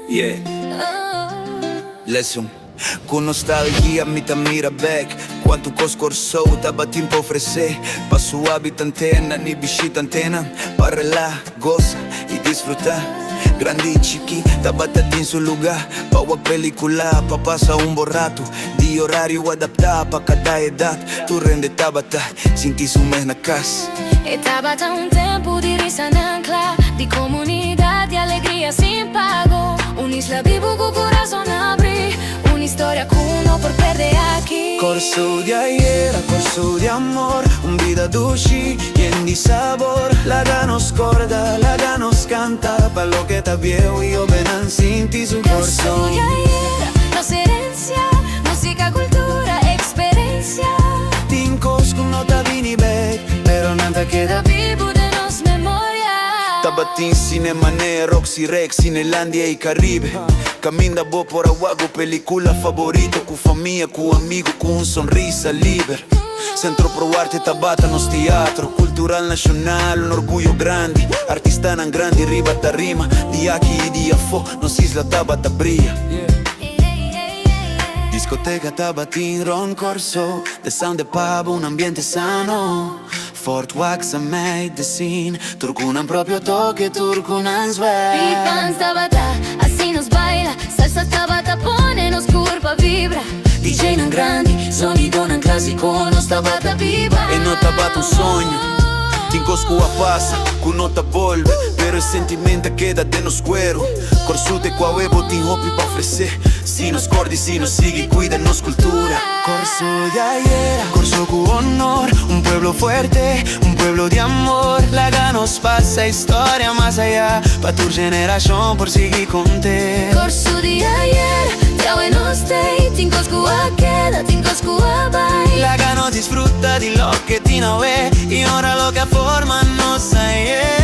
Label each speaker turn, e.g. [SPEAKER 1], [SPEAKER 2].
[SPEAKER 1] Yeah. Listen. Com nostalgia mi mira back quanto coscorso tava tempo oferecer pa sua antena ni bichita antena para lá goza e desfrutar grande e chiqui tava em seu lugar pa uma película pa passar bom rato de horário adaptar pa cada idade tu rende tabata senti su mês na casa
[SPEAKER 2] e tabata tempo de risa ancla de comunidade e alegria sem pago isla vivo com o coração abre história que uno por perder aqui.
[SPEAKER 1] Corso de ayer, corso de amor, vida dulce, llena de sabor. La nos corda, la nos canta, pa lo que está viejo y yo venan sin ti su
[SPEAKER 2] corso
[SPEAKER 1] corazón.
[SPEAKER 2] De ayer, nos herencia, música, cultura, experiencia.
[SPEAKER 1] Tincos con nota vini back, pero nada queda
[SPEAKER 2] vivo de nos memoria.
[SPEAKER 1] Tabatin, cinema, Roxy, Rex, Cinelandia e Caribe. Caminda bo por aguago, película favorito com família, com amigo, com sonrisa livre. Centro pro arte Tabata nos teatro, cultural nacional, um orgulho grande. Artista nan grande, riba ta rima, dia aqui e dia fo, nos isla Tabata brilha. Discoteca Tabatin, Ron Corso, the sound de pub, un ambiente sano. Fort Wax made the scene, Turkunan proprio toque, Turkunan swag.
[SPEAKER 2] Pipans Tabata, assim nos baila, salsa Tabata pone nos curva vibra. DJ nan grande, sonido nan clásico, nos Tabata viva.
[SPEAKER 1] E no Tabata sonho, tincos a passa, cu nota volve, pero el sentimento queda de nos cuero. Corsute qua huevo, tin hopi pa ofrecer. Si nos cordi, si nos sigue, cuida nos cultura. Corso de ayer, corso cu honor, un pueblo fuerte, un pueblo de amor. La nos pasa historia más allá, pa tu generación por seguir con te.
[SPEAKER 2] Corso de ayer, ya buenos day, tincos cu a queda, tincos cu a baila.
[SPEAKER 1] La nos disfruta de lo que ti no ve, y ahora lo que forma nos ayer.